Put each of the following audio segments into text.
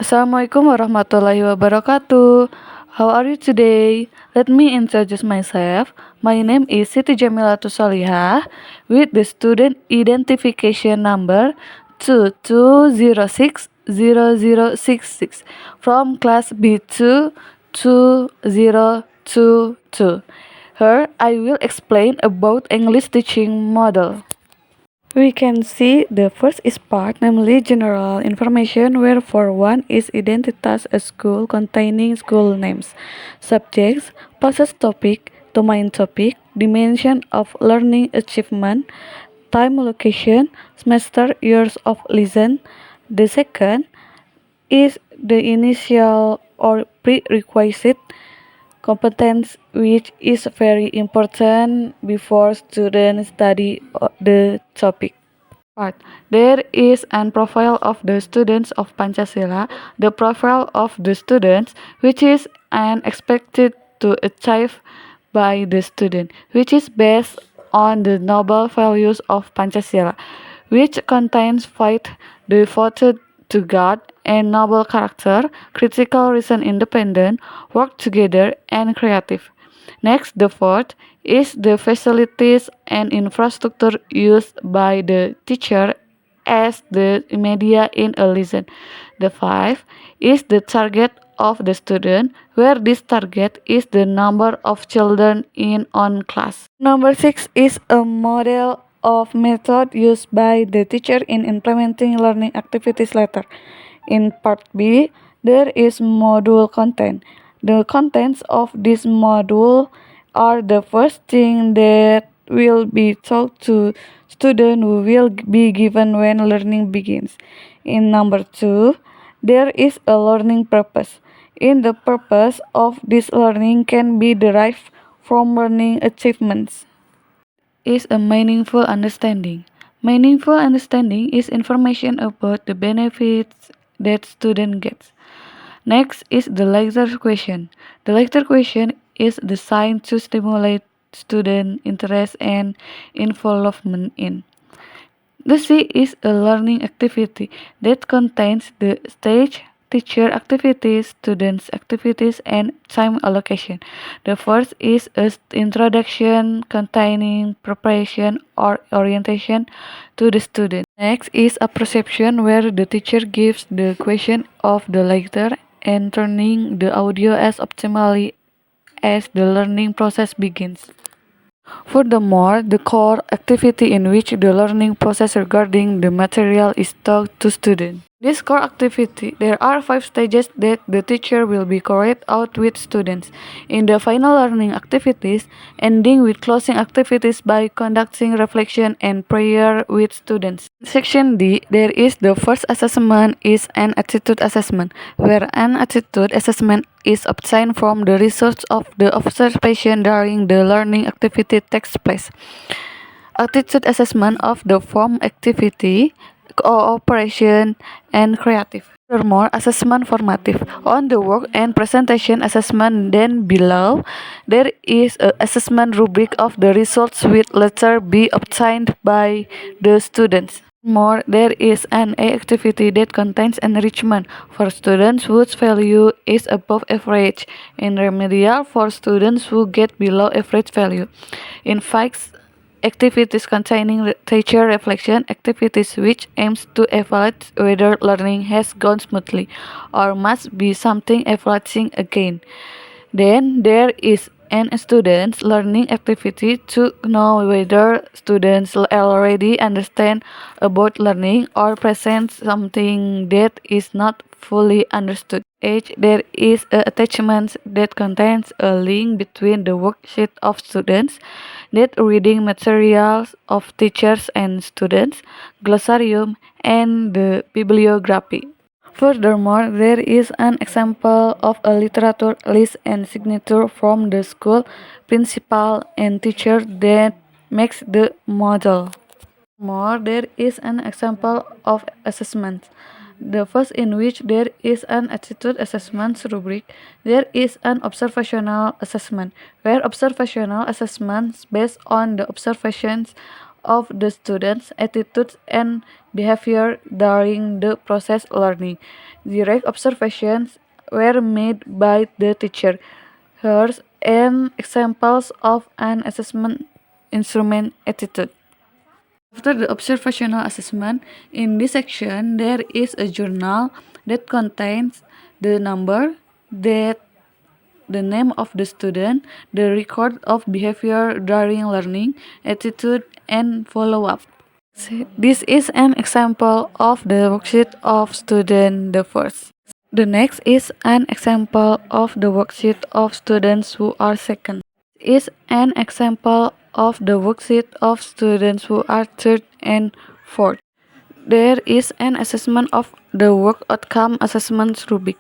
Assalamualaikum warahmatullahi wabarakatuh. How are you today? Let me introduce myself. My name is Siti Jamilatul Solihah with the student identification number 22060066 from class B2 2022. Here I will explain about English teaching model. We can see the first is part, namely general information, where for one is identitas a school containing school names, subjects, places topic, domain topic, dimension of learning achievement, time location, semester years of lesson. The second is the initial or prerequisite competence which is very important before students study the topic. Part. There is an profile of the students of Pancasila, the profile of the students, which is an expected to achieve by the student, which is based on the noble values of Pancasila, which contains faith, devoted to God, and noble character, critical reason independent, work together, and creative. Next, the fourth is the facilities and infrastructure used by the teacher as the media in a lesson. The five is the target of the student, where this target is the number of children in on class. Number six is a model of method used by the teacher in implementing learning activities later. In part B, there is module content. The contents of this module are the first thing that will be taught to students who will be given when learning begins. In number 2, there is a learning purpose. In the purpose of this learning can be derived from learning achievements. Is a meaningful understanding. Meaningful understanding is information about the benefits that student gets. Next is the lecture question. The lecture question is designed to stimulate student interest and involvement in. The C is a learning activity that contains the stage, teacher activities, students activities, and time allocation. The first is a introduction containing preparation or orientation to the student. Next is a perception where the teacher gives the question of the lecture and turning the audio as optimally as the learning process begins. Furthermore, the core activity in which the learning process regarding the material is taught to students. This core activity, there are 5 stages that the teacher will be carried out with students. In the final learning activities, ending with closing activities by conducting reflection and prayer with students. Section D, there is the first assessment is an attitude assessment, where an attitude assessment is obtained from the results of the observation during the learning activity takes place. Attitude assessment of the form activity, cooperation, and creative. Furthermore, assessment formative. On the work and presentation assessment then below, there is a assessment rubric of the results with letter B obtained by the students. More, there is an A activity that contains enrichment for students whose value is above average, and remedial for students who get below average value. In fact, activities containing teacher reflection activities which aims to evaluate whether learning has gone smoothly or must be something evaluating again. Then there is an students learning activity to know whether students already understand about learning or present something that is not fully understood. H, there is a attachment that contains a link between the worksheet of students, that reading materials of teachers and students, glossarium, and the bibliography. Furthermore, there is an example of a literature list and signature from the school principal and teacher that makes the model. More, there is an example of assessment. The first in which there is an attitude assessment rubric, there is an observational assessment, where observational assessments based on the observations of the students' attitudes and behavior during the process learning. Direct observations were made by the teacher. Here's an examples of an assessment instrument attitude. After the observational assessment, in this section there is a journal that contains the number, date, the name of the student, the record of behavior during learning, attitude, and follow-up. This is an example of the worksheet of student the first. The next is an example of the worksheet of students who are second. Is an example of the worksheet of students who are third and fourth. There is an assessment of the work outcome assessment rubric,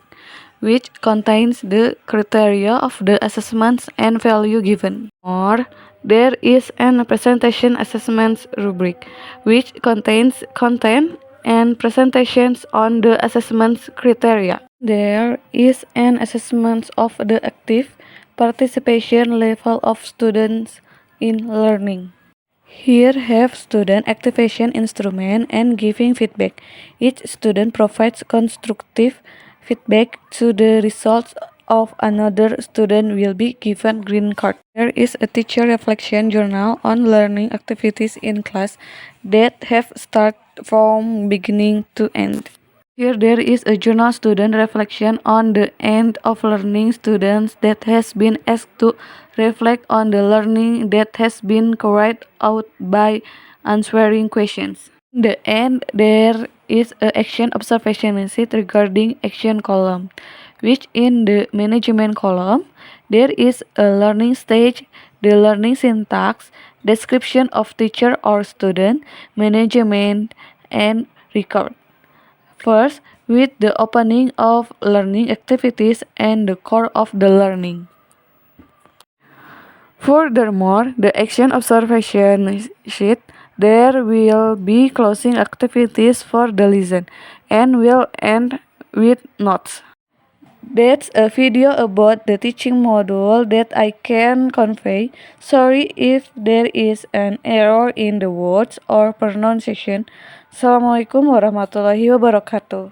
which contains the criteria of the assessments and value given. Or there is an presentation assessments rubric, which contains content and presentations on the assessments criteria. There is an assessment of the active participation level of students in learning. Here have student activation instrument and giving feedback. Each student provides constructive feedback to the results of another student will be given green card. There is a teacher reflection journal on learning activities in class that have started from beginning to end. Here there is a journal student reflection on the end of learning students that has been asked to reflect on the learning that has been carried out by answering questions. In the end, there is a action observation sheet regarding action column, which in the management column, there is a learning stage, the learning syntax, description of teacher or student, management, and record. First, with the opening of learning activities and the core of the learning. Furthermore, the action observation sheet, there will be closing activities for the lesson and will end with notes. That's a video about the teaching module that I can convey. Sorry if there is an error in the words or pronunciation. Assalamualaikum warahmatullahi wabarakatuh.